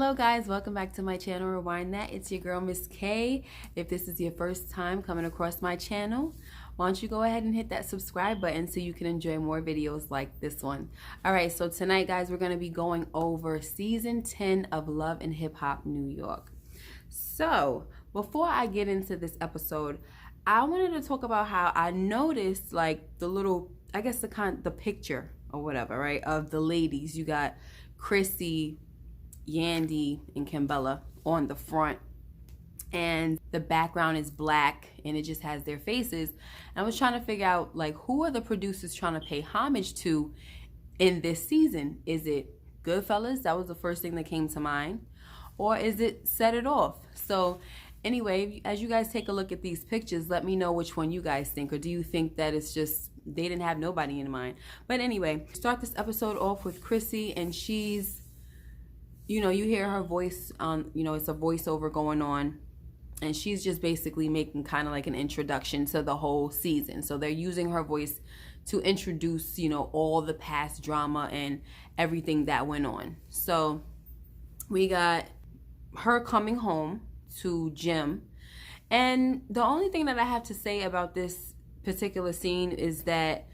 Hello guys, welcome back to my channel Rewind That. It's your girl Miss K. If this is your first time coming across my channel, why don't you go ahead and hit that subscribe button so you can enjoy more videos like this one. Alright, so tonight guys, we're going to be going over season 10 of Love and Hip Hop New York. So before I get into this episode, I wanted to talk about how I noticed like the little, I guess the picture or whatever, right, of the ladies. You got Chrissy, Yandy, and Kembella on the front, and the background is black and it just has their faces. And I was trying to figure out like who are the producers trying to pay homage to in this season. Is it Goodfellas? That was the first thing that came to mind. Or is it Set It Off? So anyway, as you guys take a look at these pictures, let me know which one you guys think. Or do you think that it's just they didn't have nobody in mind? But anyway, start this episode off with Chrissy, and she's, you know, you hear her voice on, you know, it's a voiceover going on, and she's just basically making kind of like an introduction to the whole season. So they're using her voice to introduce, you know, all the past drama and everything that went on. So we got her coming home to Jim, and the only thing that I have to say about this particular scene is that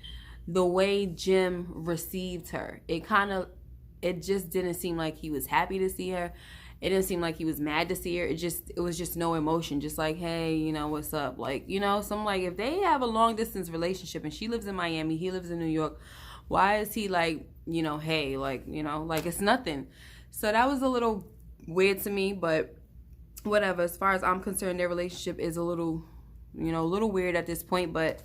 the way Jim received her, it just didn't seem like he was happy to see her. It didn't seem like he was mad to see her. It was just no emotion. Just like, hey, you know, what's up? Like, you know, so I'm like, if they have a long distance relationship and she lives in Miami, he lives in New York, why is he like, you know, hey, like, you know, like it's nothing. So that was a little weird to me, but whatever. As far as I'm concerned, their relationship is a little, you know, a little weird at this point, but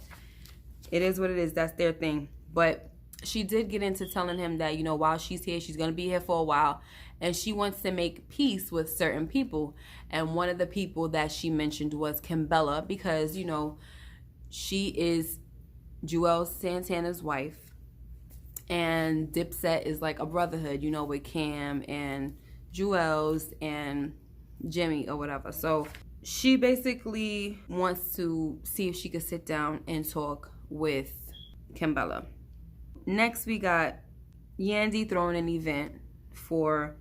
it is what it is. That's their thing. But she did get into telling him that, you know, while she's here, she's going to be here for a while, and she wants to make peace with certain people. And one of the people that she mentioned was Kembella, because, you know, she is Juelz Santana's wife, and Dipset is like a brotherhood, you know, with Cam and Juelz and Jimmy or whatever. So she basically wants to see if she could sit down and talk with Kembella. Next, we got Yandy throwing an event for,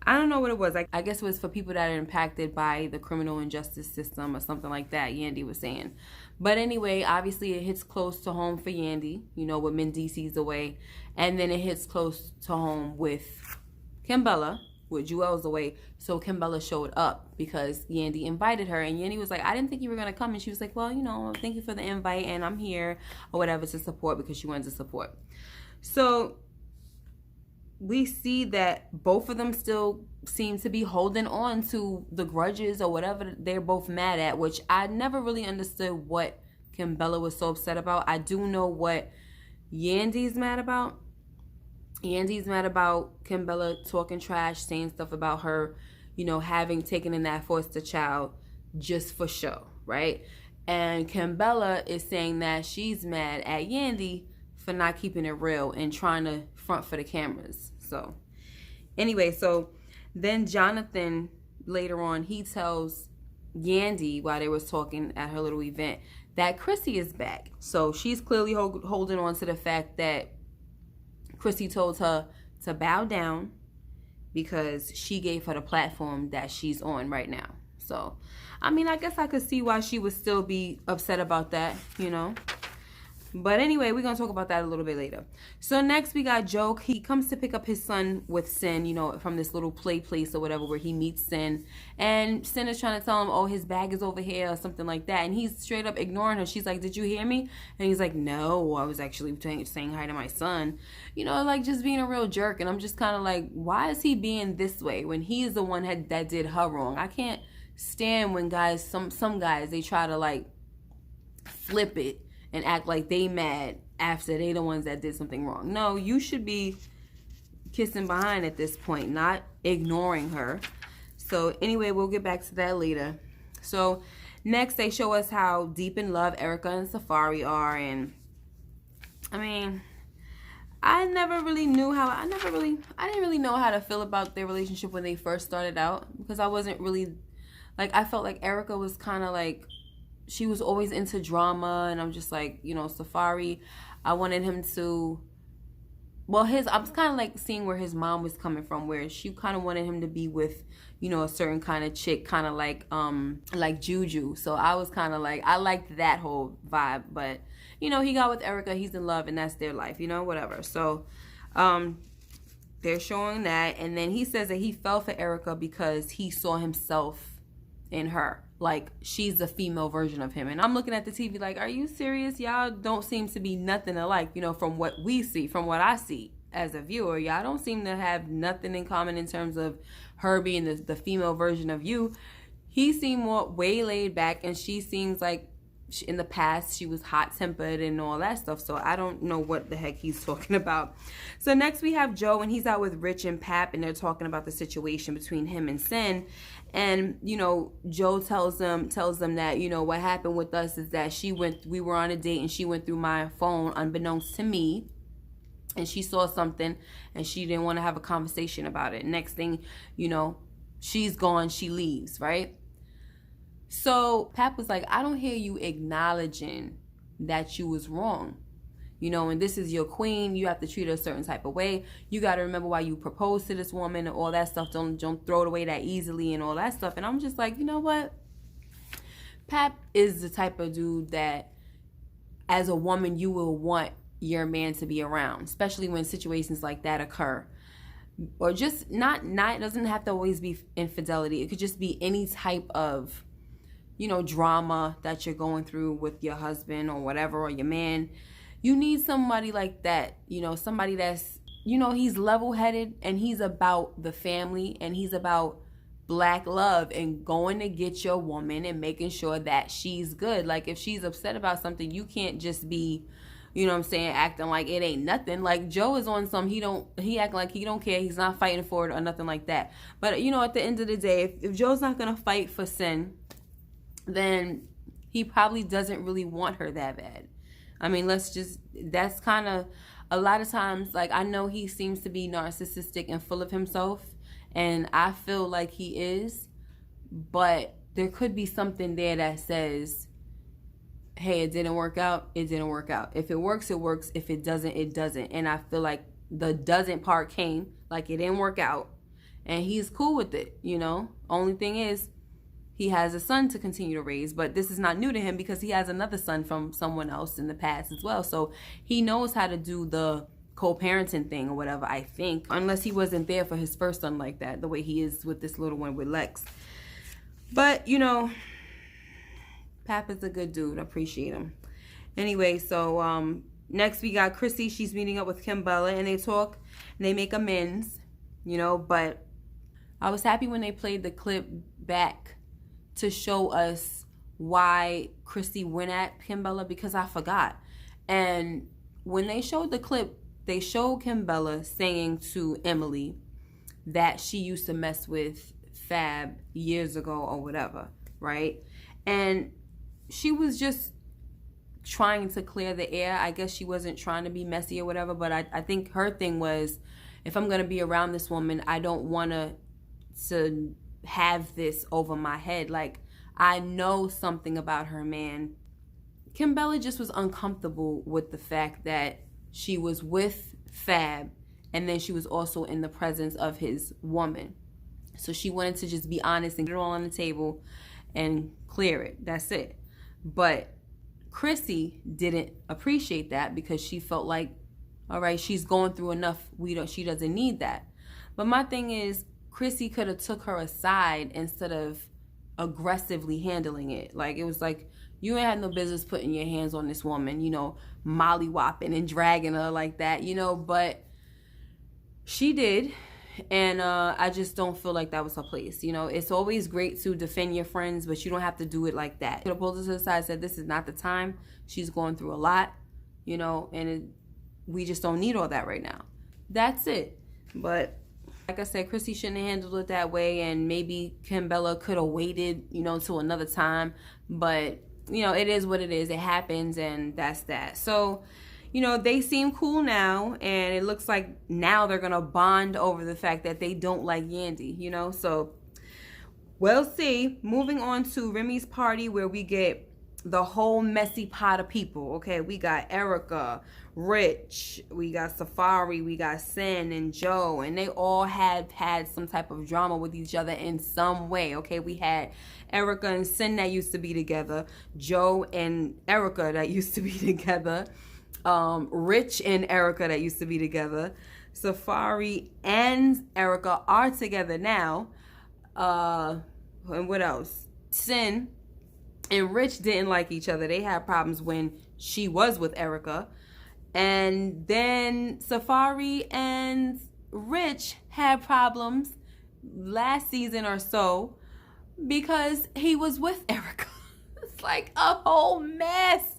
I don't know what it was. I guess it was for people that are impacted by the criminal injustice system or something like that, Yandy was saying. But anyway, obviously it hits close to home for Yandy, you know, with Mendice's away. And then it hits close to home with Kembella, with Juelz away. So Kembella showed up because Yandy invited her, and Yandy was like, I didn't think you were going to come. And she was like, well, you know, thank you for the invite, and I'm here or whatever to support, because she wanted to support. So we see that both of them still seem to be holding on to the grudges or whatever they're both mad at, which I never really understood what Kembella was so upset about. I do know what Yandy's mad about. Yandy's mad about Kembella talking trash, saying stuff about her, you know, having taken in that foster child just for show, right? And Kembella is saying that she's mad at Yandy for not keeping it real and trying to front for the cameras. So anyway, so then Jonathan later on, he tells Yandy while they was talking at her little event that Chrissy is back. So she's clearly holding on to the fact that Chrissy told her to bow down because she gave her the platform that she's on right now. So, I mean, I guess I could see why she would still be upset about that, you know. But anyway, we're going to talk about that a little bit later. So next we got Joe. He comes to pick up his son with Sin, you know, from this little play place or whatever where he meets Sin. And Sin is trying to tell him, oh, his bag is over here or something like that. And he's straight up ignoring her. She's like, did you hear me? And he's like, no, I was actually saying hi to my son. You know, like just being a real jerk. And I'm just kind of like, why is he being this way when he's the one that did her wrong? I can't stand when guys, some guys, they try to like flip it and act like they mad after they the ones that did something wrong. No, you should be kissing behind at this point, not ignoring her. So anyway, we'll get back to that later. So next they show us how deep in love Erica and Safaree are, and I mean, I didn't really know how to feel about their relationship when they first started out, because I wasn't really like, I felt like Erica was kind of like, she was always into drama, and I'm just like, you know, Safaree, I wanted him to well, I was kind of like seeing where his mom was coming from, where she kind of wanted him to be with, you know, a certain kind of chick, kind of like Juju. So I was kind of like, I liked that whole vibe. But, you know, he got with Erica, he's in love, and that's their life, you know, whatever. So they're showing that. And then he says that he fell for Erica because he saw himself in her. Like, she's the female version of him. And I'm looking at the TV like, are you serious? Y'all don't seem to be nothing alike, you know, from what we see, from what I see as a viewer. Y'all don't seem to have nothing in common in terms of her being the female version of you. He seemed more way laid back, and she seems like in the past she was hot-tempered and all that stuff. So I don't know what the heck he's talking about. So next we have Joe, and he's out with Rich and Pap, and they're talking about the situation between him and Sin. And, you know, Joe tells them that, you know, what happened with us is that we were on a date, and she went through my phone unbeknownst to me, and she saw something, and she didn't want to have a conversation about it. Next thing, you know, she's gone, she leaves, right? So Pap was like, I don't hear you acknowledging that you was wrong. You know, and this is your queen. You have to treat her a certain type of way. You got to remember why you proposed to this woman and all that stuff. Don't throw it away that easily and all that stuff. And I'm just like, you know what? Pap is the type of dude that, as a woman, you will want your man to be around, especially when situations like that occur. Or just not it doesn't have to always be infidelity. It could just be any type of, you know, drama that you're going through with your husband or whatever, or your man. You need somebody like that, you know, somebody that's, you know, he's level-headed, and he's about the family, and he's about black love and going to get your woman and making sure that she's good. Like, if she's upset about something, you can't just be, you know what I'm saying, acting like it ain't nothing. Like, Joe is on some, he act like he don't care, he's not fighting for it or nothing like that. But, you know, at the end of the day, if Joe's not going to fight for Sin, then he probably doesn't really want her that bad. I mean, that's kind of, a lot of times, like, I know he seems to be narcissistic and full of himself, and I feel like he is, but there could be something there that says, hey, it didn't work out, it didn't work out. If it works, it works. If it doesn't, it doesn't. And I feel like the doesn't part came, like, it didn't work out, and he's cool with it, you know? Only thing is, he has a son to continue to raise, but this is not new to him because he has another son from someone else in the past as well. So he knows how to do the co-parenting thing or whatever, I think, unless he wasn't there for his first son like that, the way he is with this little one with Lex. But, you know, Pap is a good dude. I appreciate him. Anyway, so next we got Chrissy. She's meeting up with Kembella, and they talk and they make amends, you know, but I was happy when they played the clip back to show us why Chrissy went at Kembella, because I forgot. And when they showed the clip, they showed Kembella saying to Emily that she used to mess with Fab years ago or whatever, right? And she was just trying to clear the air. I guess she wasn't trying to be messy or whatever, but I think her thing was, if I'm going to be around this woman, I don't want to have this over my head. Like, I know something about her man. Kembella just was uncomfortable with the fact that she was with Fab, and then she was also in the presence of his woman. So she wanted to just be honest and get it all on the table and clear it. That's it. But Chrissy didn't appreciate that, because she felt like, all right, she's going through enough. She doesn't need that. But my thing is, Chrissy could have took her aside instead of aggressively handling it. Like, it was like, you ain't had no business putting your hands on this woman, you know, molly-whopping and dragging her like that, you know, but she did. And I just don't feel like that was her place. You know, it's always great to defend your friends, but you don't have to do it like that. Could have pulled her to the side and said, this is not the time. She's going through a lot, you know, and we just don't need all that right now. That's it. But like I said, Chrissy shouldn't have handled it that way, and maybe Kembella could have waited, you know, till another time. But, you know, it is what it is. It happens, and that's that. So, you know, they seem cool now, and it looks like now they're going to bond over the fact that they don't like Yandy, you know. So, we'll see. Moving on to Remy's party, where we get the whole messy pot of people. Okay, we got Erica, Rich, we got Safaree, we got Sin and Joe, and they all had some type of drama with each other in some way. Okay, we had Erica and Sin that used to be together, Joe and Erica that used to be together, Rich and Erica that used to be together, Safaree and Erica are together now, and what else? Sin and Rich didn't like each other. They had problems when she was with Erica. And then Safaree and Rich had problems last season or so because he was with Erica. It's like a whole mess.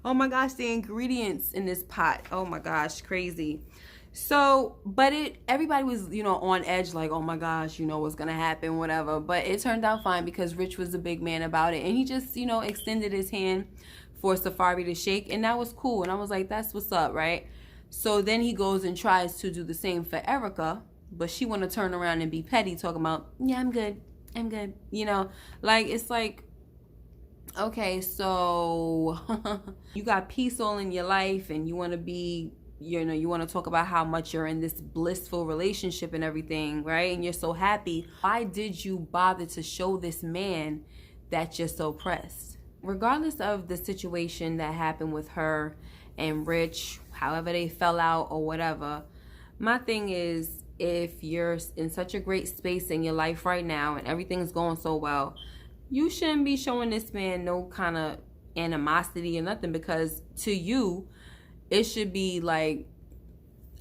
Oh my gosh, the ingredients in this pot. Oh my gosh, crazy. So, but everybody was, on edge, like, oh my gosh, what's gonna happen, whatever. But it turned out fine because Rich was a big man about it, and he just, extended his hand for Safaree to shake, and that was cool. And I was like, that's what's up, right? So then he goes and tries to do the same for Erica, but she want to turn around and be petty, talking about, yeah, I'm good, like, it's like, okay, so you got peace all in your life, and you want to be, you want to talk about how much you're in this blissful relationship and everything, right? And you're so happy. Why did you bother to show this man that you're so pressed? Regardless of the situation that happened with her and Rich, however they fell out or whatever, my thing is, if you're in such a great space in your life right now and everything's going so well, you shouldn't be showing this man no kind of animosity or nothing, because to you, it should be like,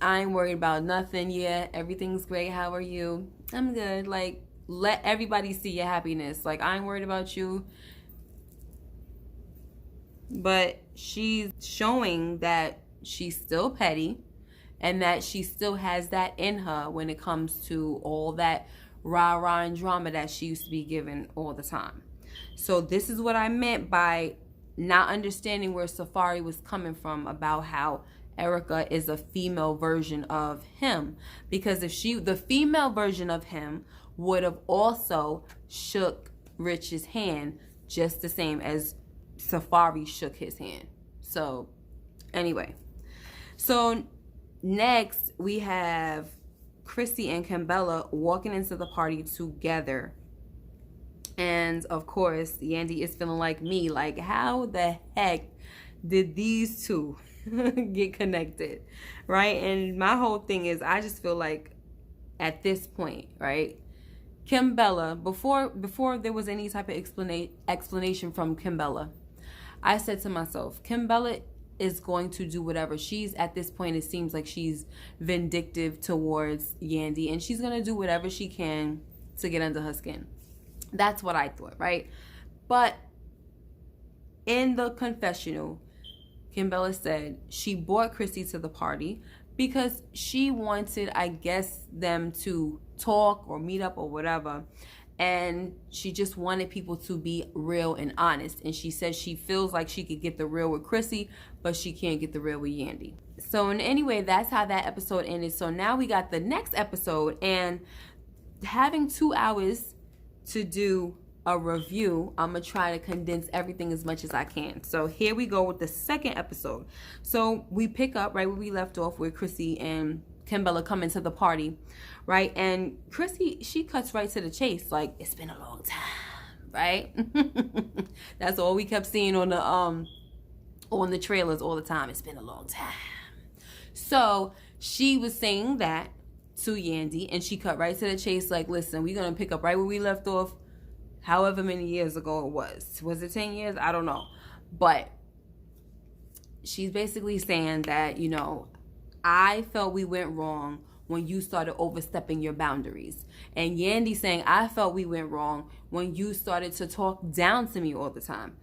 I ain't worried about nothing yet. Everything's great. How are you? I'm good. Like, let everybody see your happiness. Like, I ain't worried about you. But she's showing that she's still petty and that she still has that in her when it comes to all that rah-rah and drama that she used to be given all the time. So this is what I meant by not understanding where Safaree was coming from about how Erica is a female version of him. Because if the female version of him would have also shook Rich's hand just the same as Safaree shook his hand. So anyway, so next we have Christie and Kembella walking into the party together. And of course, Yandy is feeling like me, like, how the heck did these two get connected, right? And my whole thing is, I just feel like at this point, right, Kembella, before there was any type of explanation from Kembella, I said to myself, Kembella is going to do whatever. She's, at this point, it seems like she's vindictive towards Yandy, and she's going to do whatever she can to get under her skin. That's what I thought, right? But in the confessional, Kembella said she brought Chrissy to the party because she wanted, I guess, them to talk or meet up or whatever. And she just wanted people to be real and honest. And she said she feels like she could get the real with Chrissy, but she can't get the real with Yandy. So anyway, that's how that episode ended. So now we got the next episode, and having 2 hours to do a review, I'm gonna try to condense everything as much as I can. So here we go with the second episode. So we pick up right where we left off, with Chrissy and Kimbella come into the party, right? And Chrissy, she cuts right to the chase, like, it's been a long time, right? That's all we kept seeing on the trailers all the time. It's been a long time. So she was saying that to Yandy, and she cut right to the chase, like, listen, we're gonna pick up right where we left off, however many years ago it was. Was it 10 years? I don't know. But she's basically saying that, I felt we went wrong when you started overstepping your boundaries. And Yandy saying, I felt we went wrong when you started to talk down to me all the time.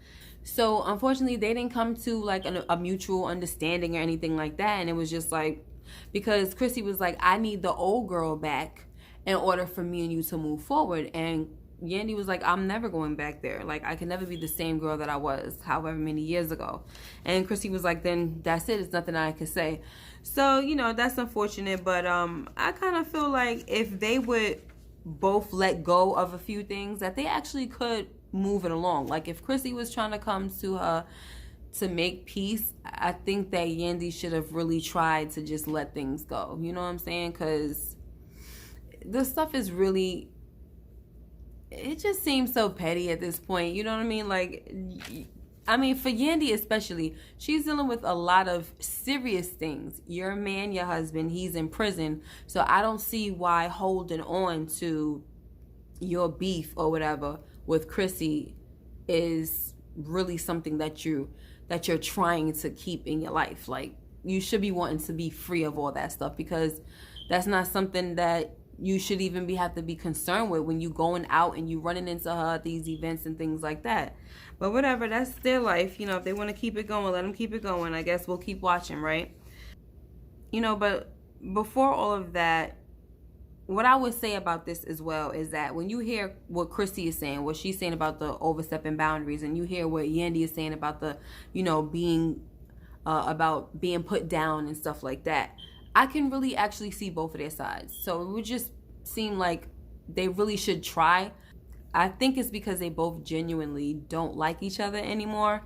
So unfortunately, they didn't come to like a mutual understanding or anything like that. And it was just like, because Chrissy was like, I need the old girl back in order for me and you to move forward. And Yandy was like, I'm never going back there. Like, I can never be the same girl that I was however many years ago. And Chrissy was like, then that's it. It's nothing I can say. So, that's unfortunate. But I kind of feel like if they would both let go of a few things, that they actually could move it along. Like, if Chrissy was trying to come to her to make peace, I think that Yandy should have really tried to just let things go. You know what I'm saying? Because this stuff is really, it just seems so petty at this point. You know what I mean? Like, I mean, for Yandy especially, she's dealing with a lot of serious things. Your man, your husband, he's in prison. So I don't see why holding on to your beef or whatever with Chrissy is really something that you're trying to keep in your life. Like, you should be wanting to be free of all that stuff, because that's not something that you should even have to be concerned with when you going out and you running into her at these events and things like that. But whatever, that's their life. You know, if they want to keep it going, let them keep it going. I guess we'll keep watching, right? You know, but before all of that, what I would say about this as well is that when you hear what Chrissy is saying, what she's saying about the overstepping boundaries, and you hear what Yandy is saying about the, you know, being put down and stuff like that, I can really actually see both of their sides. So it would just seem like they really should try. I think it's because they both genuinely don't like each other anymore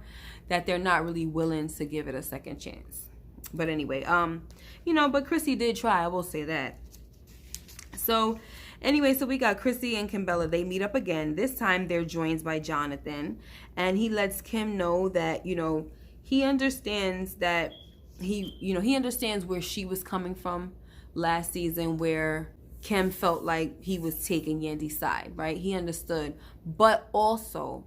that they're not really willing to give it a second chance. But anyway, you know, but Chrissy did try, I will say that. So anyway, so we got Christie and Kimbella. They meet up again. This time they're joined by Jonathan, and he lets Kim know that, you know, he understands that he understands where she was coming from last season, where Kim felt like he was taking Yandy's side, right? He understood, but also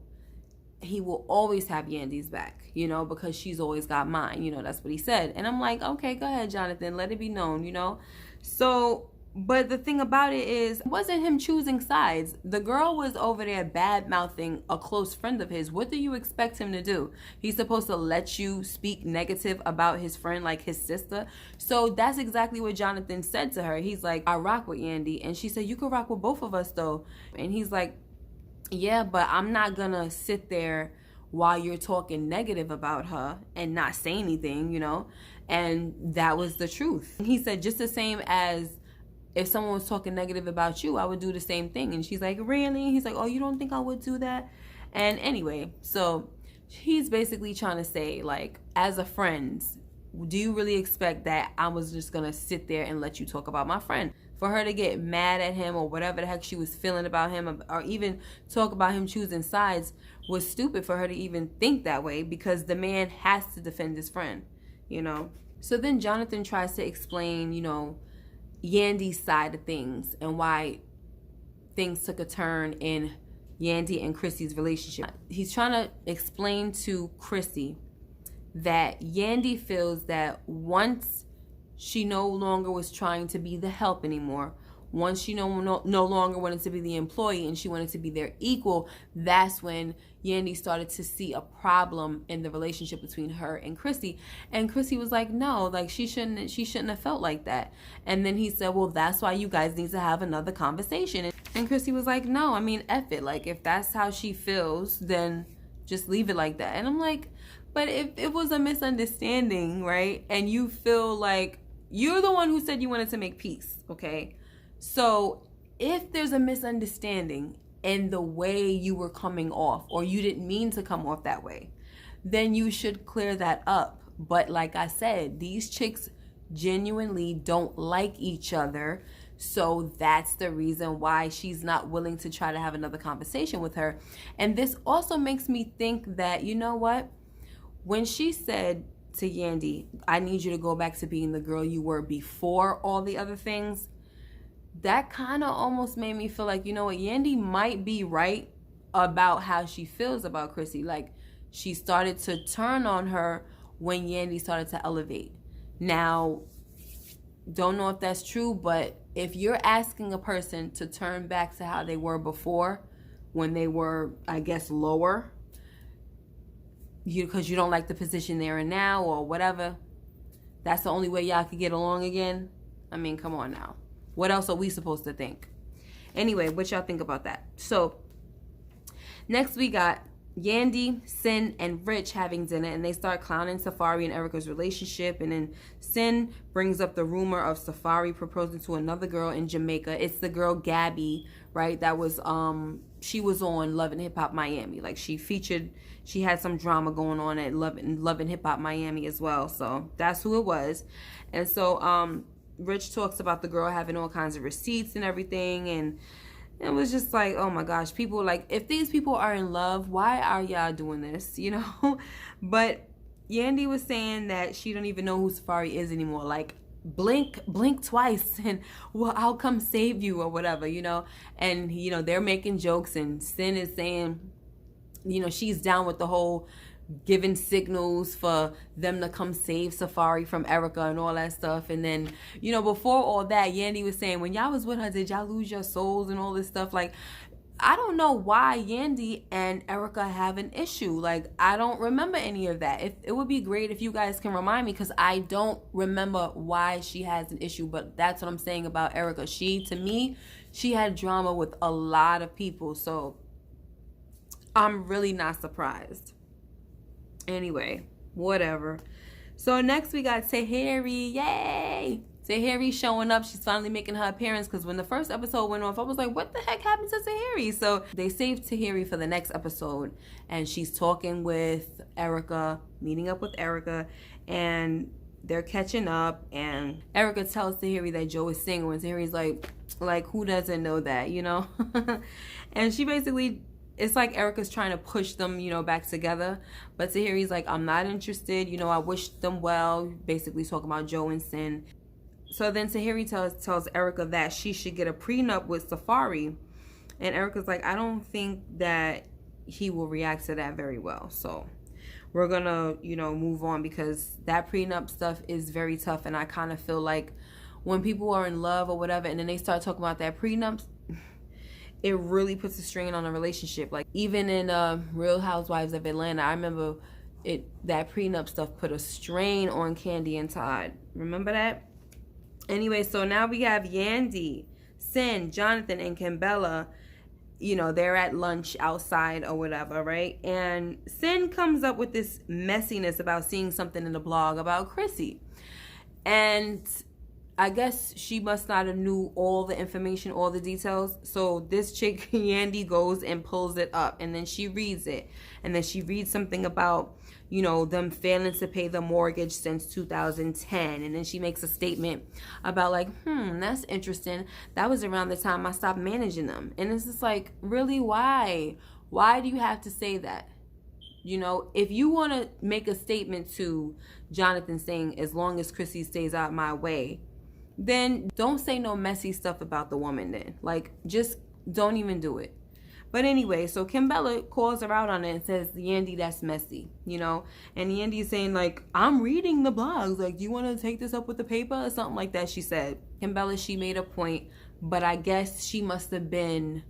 he will always have Yandy's back, you know, because she's always got mine, you know, that's what he said. And I'm like, okay, go ahead, Jonathan, let it be known, you know. So, but the thing about it is, it wasn't him choosing sides. The girl was over there bad-mouthing a close friend of his. What do you expect him to do? He's supposed to let you speak negative about his friend, like his sister? So that's exactly what Jonathan said to her. He's like, I rock with Yandy. And she said, you could rock with both of us, though. And he's like, yeah, but I'm not gonna sit there while you're talking negative about her and not say anything, you know? And that was the truth. And he said, just the same as if someone was talking negative about you, I would do the same thing. And she's like, really? He's like, oh, you don't think I would do that? And anyway, so he's basically trying to say, like, as a friend, do you really expect that I was just going to sit there and let you talk about my friend? For her to get mad at him or whatever the heck she was feeling about him, or even talk about him choosing sides, was stupid for her to even think that way, because the man has to defend his friend, you know? So then Jonathan tries to explain, you know, Yandy's side of things and why things took a turn in Yandy and Chrissy's relationship. He's trying to explain to Chrissy that Yandy feels that once she no longer was trying to be the help anymore, once she no longer wanted to be the employee and she wanted to be their equal, that's when Yandy started to see a problem in the relationship between her and Chrissy. And Chrissy was like, no, like she shouldn't have felt like that. And then he said, well, that's why you guys need to have another conversation. And Chrissy was like, no, I mean, F it. Like, if that's how she feels, then just leave it like that. And I'm like, but if it was a misunderstanding, right? And you feel like you're the one who said you wanted to make peace, okay? So if there's a misunderstanding in the way you were coming off, or you didn't mean to come off that way, then you should clear that up. But like I said, these chicks genuinely don't like each other. So that's the reason why she's not willing to try to have another conversation with her. And this also makes me think that, you know what? When she said to Yandy, I need you to go back to being the girl you were before all the other things, that kind of almost made me feel like, you know what, Yandy might be right about how she feels about Chrissy. Like, she started to turn on her when Yandy started to elevate. Now, don't know if that's true, but if you're asking a person to turn back to how they were before, when they were, I guess, lower, because you don't like the position they're in now or whatever, that's the only way y'all could get along again? I mean, come on now. What else are we supposed to think? Anyway, what y'all think about that? So next we got Yandy, Sin, and Rich having dinner, and they start clowning Safaree and Erica's relationship. And then Sin brings up the rumor of Safaree proposing to another girl in Jamaica. It's the girl Gabby, right? That was she was on Love and Hip Hop Miami. Like she had some drama going on at Love and Hip Hop Miami as well. So that's who it was. And so Rich talks about the girl having all kinds of receipts and everything, and it was just like, oh my gosh, people, like, if these people are in love, why are y'all doing this, you know? But Yandy was saying that she don't even know who Safaree is anymore. Like, blink twice and, well, I'll come save you or whatever, you know? And, you know, they're making jokes, and Sin is saying, you know, she's down with the whole giving signals for them to come save Safaree from Erica and all that stuff. And then, you know, before all that, Yandy was saying, when y'all was with her, did y'all lose your souls and all this stuff? Like, I don't know why Yandy and Erica have an issue. Like, I don't remember any of that. It would be great if you guys can remind me, because I don't remember why she has an issue. But that's what I'm saying about Erica. To me, she had drama with a lot of people. So I'm really not surprised. Anyway, whatever. So next we got Tahiry. Yay! Tahiry showing up. She's finally making her appearance, because when the first episode went off, I was like, what the heck happened to Tahiry? So they saved Tahiry for the next episode, and she's talking with Erica, meeting up with Erica, and they're catching up, and Erica tells Tahiry that Joe is single, and Tahiry's like who doesn't know that, you know? And she basically, it's like Erica's trying to push them, you know, back together. But Tahiry's like, I'm not interested. You know, I wish them well. Basically talking about Joe and Sin. So then Tahiry tells Erica that she should get a prenup with Safaree. And Erica's like, I don't think that he will react to that very well. So we're going to, you know, move on, because that prenup stuff is very tough. And I kind of feel like when people are in love or whatever, and then they start talking about that prenup, it really puts a strain on a relationship. Like, even in Real Housewives of Atlanta, I remember that prenup stuff put a strain on Kandi and Todd. Remember that? Anyway, so now we have Yandy, Sin, Jonathan, and Kembella. You know, they're at lunch outside or whatever, right? And Sin comes up with this messiness about seeing something in the blog about Chrissy. And I guess she must not have knew all the information, all the details. So this chick, Yandy, goes and pulls it up, and then she reads it. And then she reads something about, you know, them failing to pay the mortgage since 2010. And then she makes a statement about like, that's interesting. That was around the time I stopped managing them. And it's just like, really, why? Why do you have to say that? You know, if you want to make a statement to Jonathan saying, as long as Chrissy stays out my way, then don't say no messy stuff about the woman then. Like, just don't even do it. But anyway, so Kembella calls her out on it and says, Yandy, that's messy, you know? And Yandy's saying, like, I'm reading the blogs. Like, do you want to take this up with the paper or something like that, she said. Kembella, she made a point, but I guess she must have been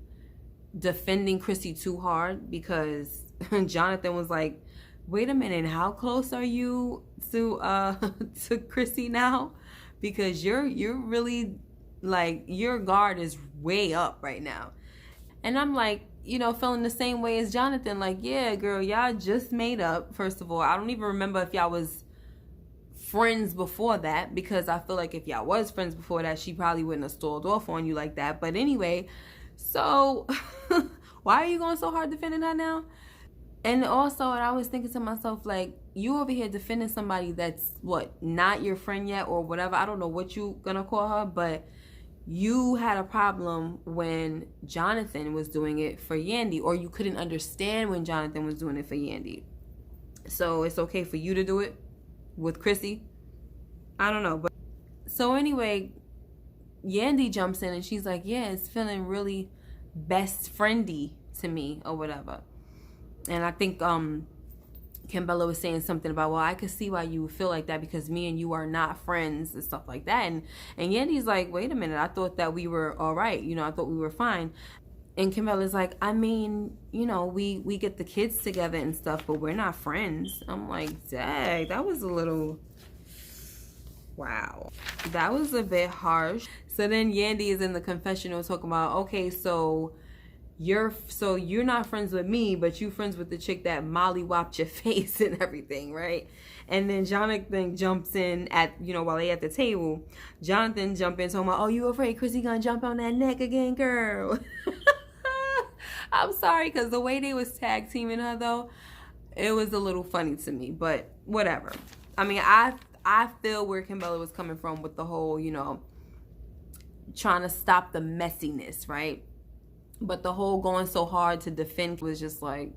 defending Chrissy too hard, because Jonathan was like, wait a minute, how close are you to Chrissy now? Because you're really, like, your guard is way up right now. And I'm like, you know, feeling the same way as Jonathan. Like, yeah, girl, y'all just made up. First of all, I don't even remember if y'all was friends before that, because I feel like if y'all was friends before that, she probably wouldn't have stalled off on you like that. But anyway, so why are you going so hard defending her now? And also, and I was thinking to myself, like, you over here defending somebody that's, what, not your friend yet or whatever. I don't know what you gonna call her, but you had a problem when Jonathan was doing it for Yandy, or you couldn't understand when Jonathan was doing it for Yandy. So it's okay for you to do it with Chrissy? I don't know. But so anyway, Yandy jumps in and she's like, yeah, it's feeling really best friendy to me or whatever. And I think Kembella was saying something about, well, I could see why you would feel like that, because me and you are not friends and stuff like that. And Yandy's like, wait a minute, I thought that we were all right. You know, I thought we were fine. And Kembella's like, I mean, you know, we get the kids together and stuff, but we're not friends. I'm like, dang, that was a little, wow. That was a bit harsh. So then Yandy is in the confessional talking about, okay, so you're not friends with me, but you friends with the chick that mollywopped your face and everything, right? And then Jonathan jumps in while they at the table. Jonathan jump in talking about, oh, you afraid Chrissy gonna jump on that neck again, girl? I'm sorry, because the way they was tag teaming her though, it was a little funny to me, but whatever. I mean, I feel where Kembella was coming from with the whole, trying to stop the messiness, right? But the whole going so hard to defend was just like,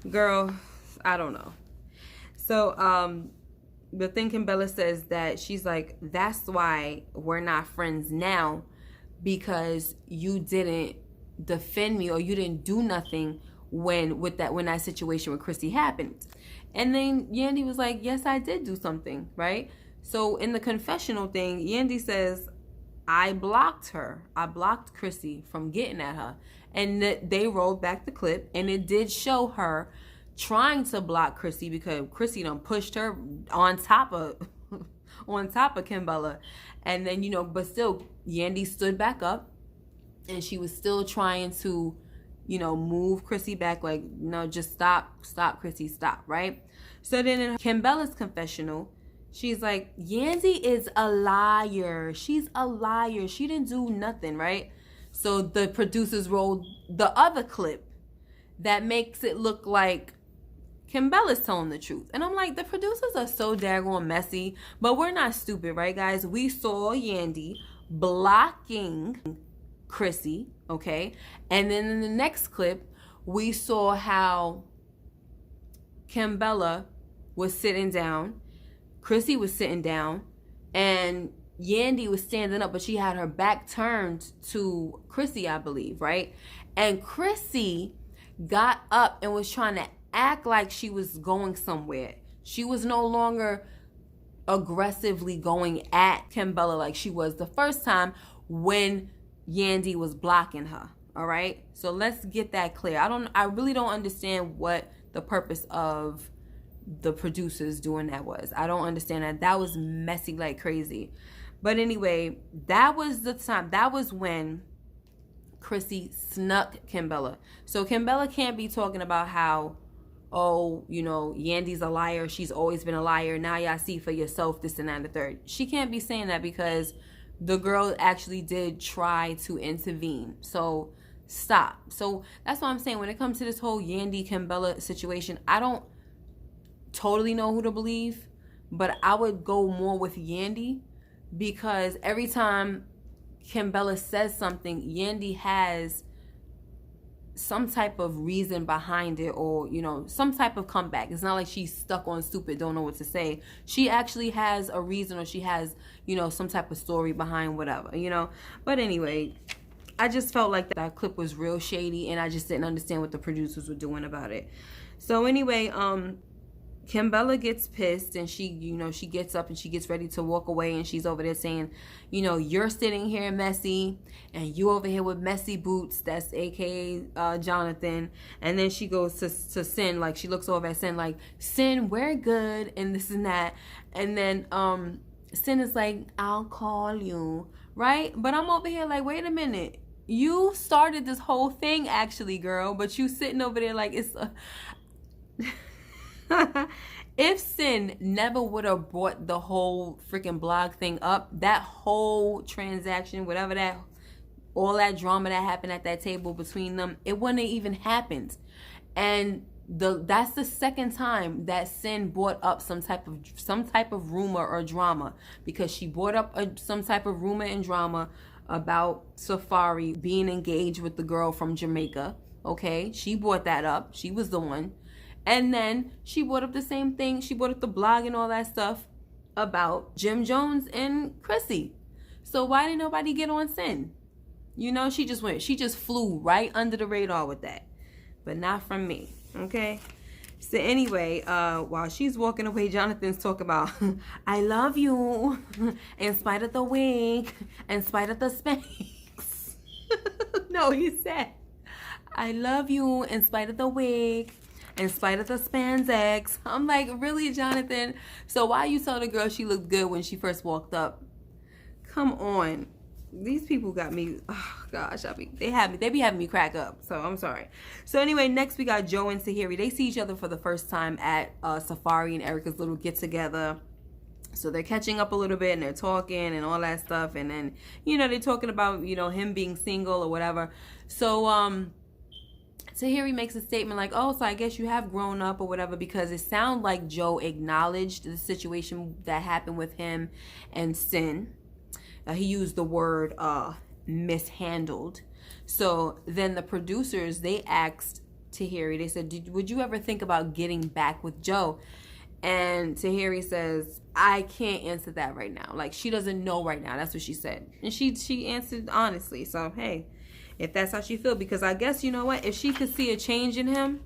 girl, I don't know. So, the thing Kembella says that she's like, that's why we're not friends now, because you didn't defend me or you didn't do nothing when that situation with Chrissy happened. And then Yandy was like, yes, I did do something, right? So in the confessional thing, Yandy says, I blocked her. I blocked Chrissy from getting at her. And they rolled back the clip, and it did show her trying to block Chrissy because Chrissy done pushed her on top of Kembella. And then, but still Yandy stood back up, and she was still trying to, move Chrissy back, like, no, just stop, Chrissy, stop, right? So then in Kembella's confessional, she's like, Yandy is a liar. She's a liar. She didn't do nothing, right? So the producers rolled the other clip that makes it look like Kembella's telling the truth. And I'm like, the producers are so daggone messy, but we're not stupid, right, guys? We saw Yandy blocking Chrissy, okay? And then in the next clip, we saw how Kembella was sitting down, Chrissy was sitting down, and Yandy was standing up, but she had her back turned to Chrissy, I believe, right? And Chrissy got up and was trying to act like she was going somewhere. She was no longer aggressively going at Kembella like she was the first time when Yandy was blocking her. All right, so let's get that clear. I really don't understand what the purpose of the producers doing that was. I don't understand that. That was messy like crazy. But anyway, that was the time. That was when Chrissy snuck Kembella. So Kembella can't be talking about how, oh, Yandy's a liar. She's always been a liar. Now y'all see for yourself, this and that and the third. She can't be saying that because the girl actually did try to intervene. So stop. So that's what I'm saying. When it comes to this whole Yandy Kembella situation, I don't totally know who to believe, but I would go more with Yandy, because every time Kembella says something, Yandy has some type of reason behind it, or some type of comeback. It's not like she's stuck on stupid, don't know what to say. She actually has a reason, or she has some type of story behind whatever, but anyway, I just felt like that clip was real shady, and I just didn't understand what the producers were doing about it. So anyway, Kembella gets pissed, and she gets up and she gets ready to walk away, and she's over there saying, you're sitting here messy, and you over here with messy boots. That's AKA Jonathan. And then she goes to Sin, like she looks over at Sin like, Sin, we're good, and this and that. And then Sin is like, I'll call you, right? But I'm over here like, wait a minute. You started this whole thing actually, girl, but you sitting over there like it's a... If Sin never would have brought the whole freaking blog thing up, that whole transaction, whatever all that drama that happened at that table between them, it wouldn't have even happened. And that's the second time that Sin brought up some type of rumor or drama, because she brought up some type of rumor and drama about Safaree being engaged with the girl from Jamaica. Okay, she brought that up. She was the one. And then she brought up the same thing. She brought up the blog and all that stuff about Jim Jones and Chrissy. So why didn't nobody get on Sin? She just flew right under the radar with that. But not from me, okay? So anyway, while she's walking away, Jonathan's talking about, I love you, in spite of the wig, in spite of the Spanx. No, he said, I love you in spite of the wig, in spite of the spandex. I'm like, really, Jonathan? So why you tell the girl she looked good when she first walked up? Come on. these people got me, oh gosh, they be having me crack up, so I'm sorry. So anyway, next we got Joe and Tahiry. They see each other for the first time at Safaree and Erica's little get together. So they're catching up a little bit and they're talking and all that stuff, and then, you know, they're talking about, you know, him being single or whatever. So Tahiry makes a statement like, oh, so I guess you have grown up or whatever, because it sounds like Joe acknowledged the situation that happened with him and Sin. He used the word mishandled. So then the producers, they asked Tahiry, they said, would you ever think about getting back with Joe? And Tahiry says, I can't answer that right now. Like, she doesn't know right now. That's what she said. And she answered honestly. So, hey, if that's how she feels, because I guess, you know what, if she could see a change in him,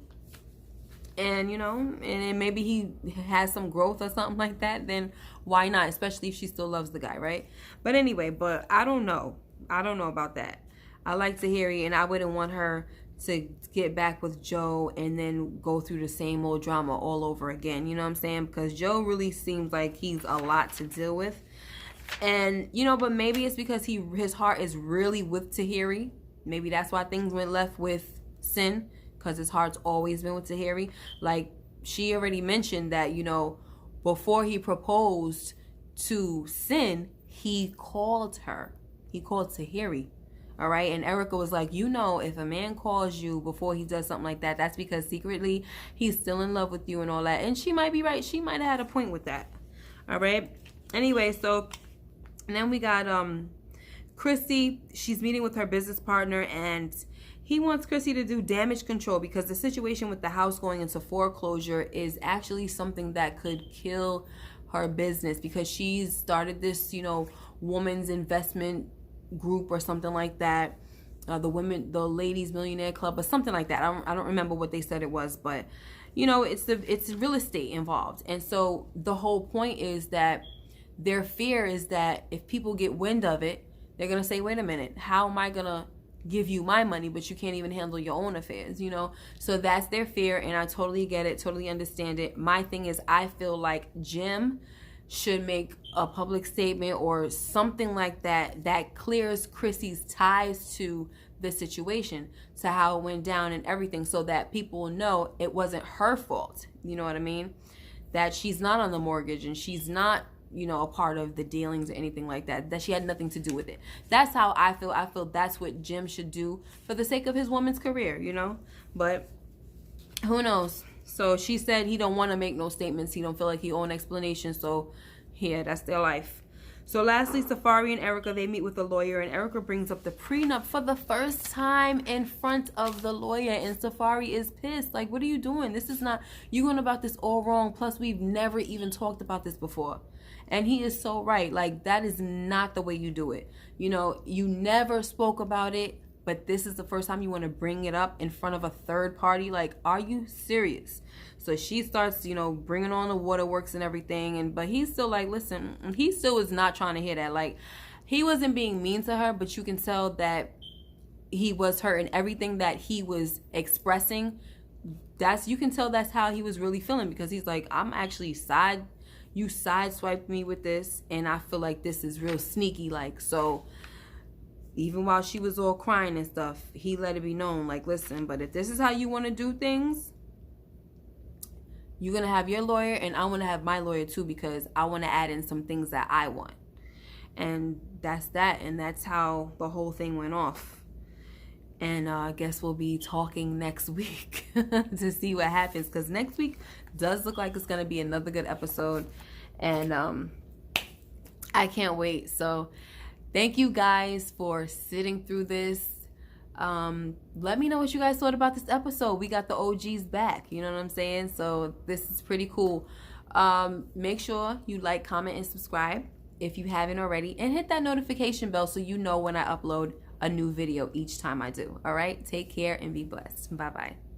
and, you know, and maybe he has some growth or something like that, then why not? Especially if she still loves the guy, right? But anyway, but I don't know. I don't know about that. I like Tahiry, and I wouldn't want her to get back with Joe and then go through the same old drama all over again. You know what I'm saying? Because Joe really seems like he's a lot to deal with. And, you know, but maybe it's because his heart is really with Tahiry. Maybe that's why things went left with Sin, because his heart's always been with Tahiry. Like, she already mentioned that, you know, before he proposed to Sin, he called her. He called Tahiry. All right. And Erica was like, you know, if a man calls you before he does something like that, that's because secretly he's still in love with you and all that. And she might be right. She might have had a point with that. All right. Anyway, so and then we got Chrissy. She's meeting with her business partner, and he wants Chrissy to do damage control because the situation with the house going into foreclosure is actually something that could kill her business, because she's started this, you know, woman's investment group or something like that, the ladies millionaire club or something like that. I don't remember what they said it was, but you know, it's real estate involved. And so the whole point is that their fear is that if people get wind of it, they're gonna say, wait a minute, how am I gonna give you my money but you can't even handle your own affairs, you know? So that's their fear, and I totally get it, totally understand it. My thing is, I feel like Jim should make a public statement or something like that that clears Chrissy's ties to the situation, to how it went down and everything, so that people know it wasn't her fault. You know what I mean? That she's not on the mortgage and she's not, you know, a part of the dealings or anything like that, that she had nothing to do with it. That's how I feel. I feel that's what Jim should do for the sake of his woman's career, you know? But who knows? So she said he don't want to make no statements. He don't feel like he owe an explanation. So yeah, that's their life. So lastly, Safaree and Erica, they meet with the lawyer, and Erica brings up the prenup for the first time in front of the lawyer, and Safaree is pissed. Like, what are you doing? This is not, you're going about this all wrong. Plus, we've never even talked about this before. And he is so right. Like, that is not the way you do it. You know, you never spoke about it, but this is the first time you want to bring it up in front of a third party. Like, are you serious? So she starts, you know, bringing on the waterworks and everything. But he's still like, listen, he still is not trying to hear that. Like, he wasn't being mean to her, but you can tell that he was hurt, and everything that he was expressing, you can tell that's how he was really feeling, because he's like, I'm actually you sideswiped me with this, and I feel like this is real sneaky. Like, so even while she was all crying and stuff, he let it be known, like, listen, but if this is how you want to do things, you're going to have your lawyer, and I want to have my lawyer too, because I want to add in some things that I want. And that's that. And that's how the whole thing went off. And I guess we'll be talking next week to see what happens, because next week does look like it's going to be another good episode. And I can't wait. So thank you guys for sitting through this. Let me know what you guys thought about this episode. We got the OGs back, you know what I'm saying? So this is pretty cool. Make sure you like, comment, and subscribe if you haven't already, and hit that notification bell so you know when I upload a new video each time I do. All right, take care and be blessed. Bye bye.